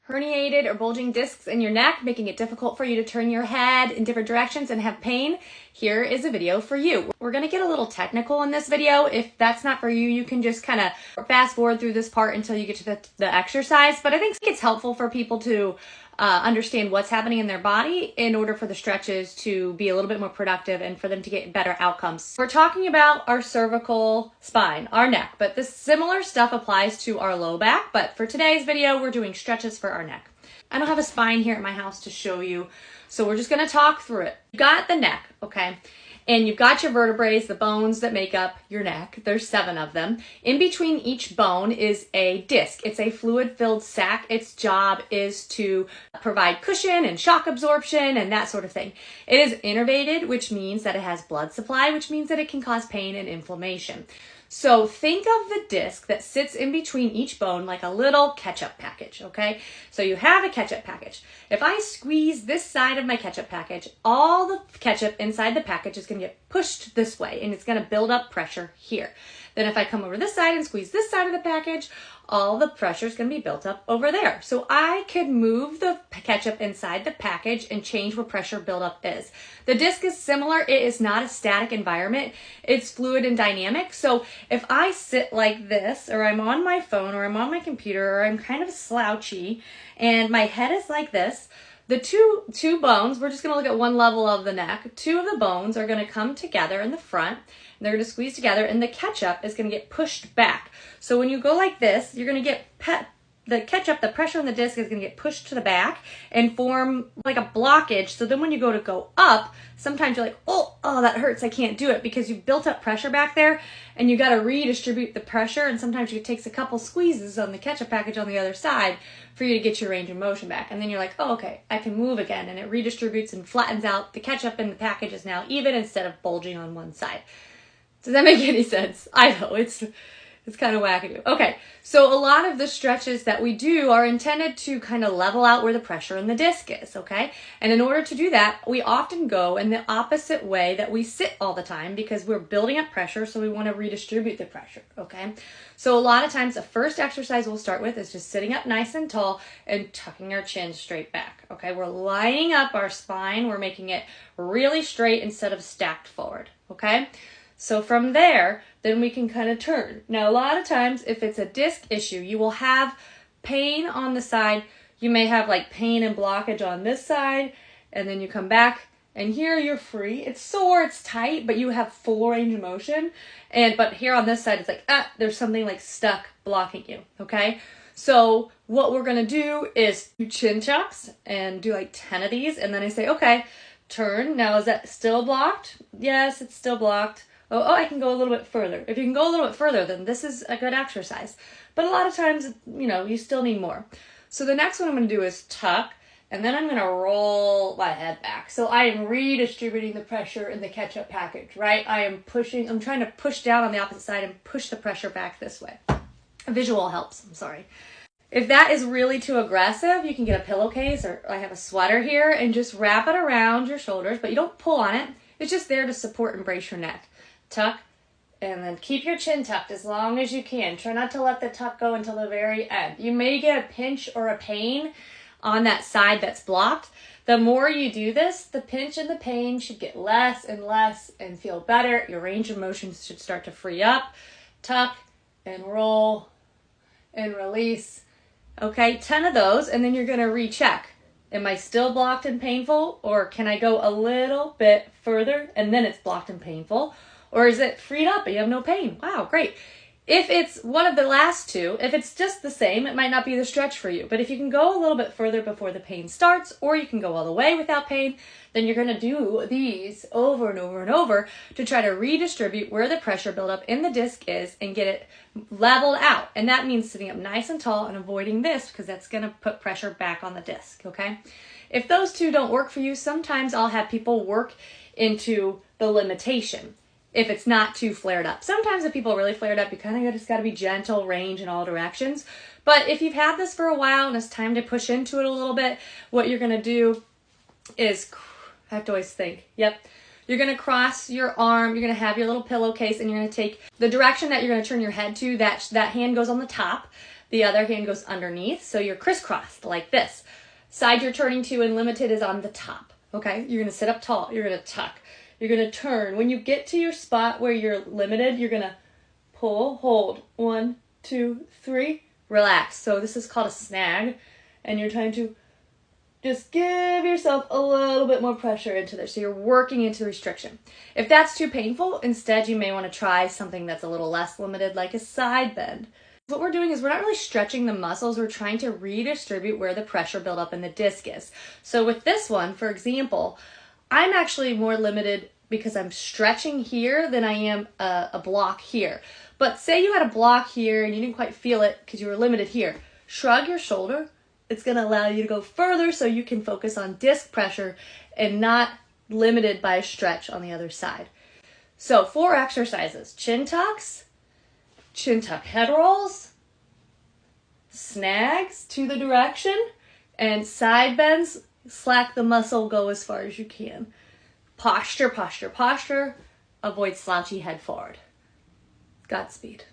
herniated or bulging discs in your neck, making it difficult for you to turn your head in different directions and have pain, here is a video for you. We're going to get a little technical in this video. If that's not for you, you can just kind of fast forward through this part until you get to the exercise. But I think it's helpful for people to understand what's happening in their body in order for the stretches to be a little bit more productive and for them to get better outcomes. We're talking about our cervical spine, our neck, but this similar stuff applies to our low back. But for today's video, we're doing stretches for our neck. I don't have a spine here at my house to show you, so we're just going to talk through it. You got the neck, okay? And you've got your vertebrae, the bones that make up your neck. There's 7 of them. In between each bone is a disc. It's a fluid-filled sac. Its job is to provide cushion and shock absorption and that sort of thing. It is innervated, which means that it has blood supply, which means that it can cause pain and inflammation. So think of the disc that sits in between each bone like a little ketchup package, okay? So you have a ketchup package. If I squeeze this side of my ketchup package, all the ketchup inside the package is going to get pushed this way, and it's going to build up pressure here. Then if I come over this side and squeeze this side of the package, all the pressure is going to be built up over there. So I could move the ketchup inside the package and change where pressure buildup is. The disc is similar. It is not a static environment. It's fluid and dynamic. So if I sit like this, or I'm on my phone, or I'm on my computer, or I'm kind of slouchy, and my head is like this, the two bones, we're just going to look at one level of the neck. 2 of the bones are going to come together in the front. They're going to squeeze together, and the ketchup is going to get pushed back. So when you go like this, you're going to get the ketchup, the pressure on the disc is going to get pushed to the back and form like a blockage. So then when you go up, sometimes you're like, oh, that hurts. I can't do it, because you've built up pressure back there, and you got to redistribute the pressure. And sometimes it takes a couple squeezes on the ketchup package on the other side for you to get your range of motion back. And then you're like, oh, okay, I can move again. And it redistributes and flattens out. The ketchup in the package is now even instead of bulging on one side. Does that make any sense? I know, it's kind of wackadoo. Okay, so a lot of the stretches that we do are intended to kind of level out where the pressure in the disc is, okay? And in order to do that, we often go in the opposite way that we sit all the time, because we're building up pressure, so we want to redistribute the pressure, okay? So a lot of times the first exercise we'll start with is just sitting up nice and tall and tucking our chin straight back, okay? We're lining up our spine. We're making it really straight instead of stacked forward, okay? So from there, then we can kind of turn. Now, a lot of times, if it's a disc issue, you will have pain on the side. You may have like pain and blockage on this side, and then you come back, and here you're free. It's sore, it's tight, but you have full range of motion. But here on this side, it's like, there's something like stuck blocking you, okay? So what we're going to do is do chin tucks and do like 10 of these, and then I say, okay, turn. Now, is that still blocked? Yes, it's still blocked. Oh, I can go a little bit further. If you can go a little bit further, then this is a good exercise. But a lot of times, you still need more. So the next one I'm going to do is tuck, and then I'm going to roll my head back. So I am redistributing the pressure in the ketchup package, right? I'm trying to push down on the opposite side and push the pressure back this way. A visual helps, I'm sorry. If that is really too aggressive, you can get a pillowcase, or I have a sweater here, and just wrap it around your shoulders, but you don't pull on it. It's just there to support and brace your neck. Tuck, and then keep your chin tucked as long as you can. Try not to let the tuck go until the very end. You may get a pinch or a pain on that side that's blocked. The more you do this, the pinch and the pain should get less and less and feel better. Your range of motion should start to free up. Tuck and roll and release. Okay, 10 of those, and then you're going to recheck. Am I still blocked and painful, or can I go a little bit further and then it's blocked and painful? Or is it freed up and you have no pain? Wow, great. If it's one of the last two, if it's just the same, it might not be the stretch for you. But if you can go a little bit further before the pain starts, or you can go all the way without pain, then you're going to do these over and over and over to try to redistribute where the pressure buildup in the disc is and get it leveled out. And that means sitting up nice and tall and avoiding this, because that's going to put pressure back on the disc, okay? If those two don't work for you, sometimes I'll have people work into the limitation if it's not too flared up. Sometimes if people are really flared up, you kind of just got to be gentle, range in all directions. But if you've had this for a while and it's time to push into it a little bit, what you're going to do is, I have to always think, you're going to cross your arm, you're going to have your little pillowcase, and you're going to take the direction that you're going to turn your head to, that hand goes on the top. The other hand goes underneath, so you're crisscrossed like this. Side you're turning to in limited is on the top, okay? You're gonna sit up tall, you're gonna tuck, you're gonna turn. When you get to your spot where you're limited, you're gonna pull, hold, 1, 2, 3, relax. So this is called a snag, and you're trying to just give yourself a little bit more pressure into there. So you're working into restriction. If that's too painful, instead you may want to try something that's a little less limited, like a side bend. What we're doing is we're not really stretching the muscles, we're trying to redistribute where the pressure buildup in the disc is. So with this one, for example, I'm actually more limited because I'm stretching here than I am a block here. But say you had a block here and you didn't quite feel it because you were limited here. Shrug your shoulder. It's going to allow you to go further so you can focus on disc pressure and not limited by a stretch on the other side. So 4 exercises: chin tucks, chin tuck head rolls, snags to the direction, and side bends. Slack the muscle, go as far as you can. Posture, posture, posture. Avoid slouchy head forward. Godspeed.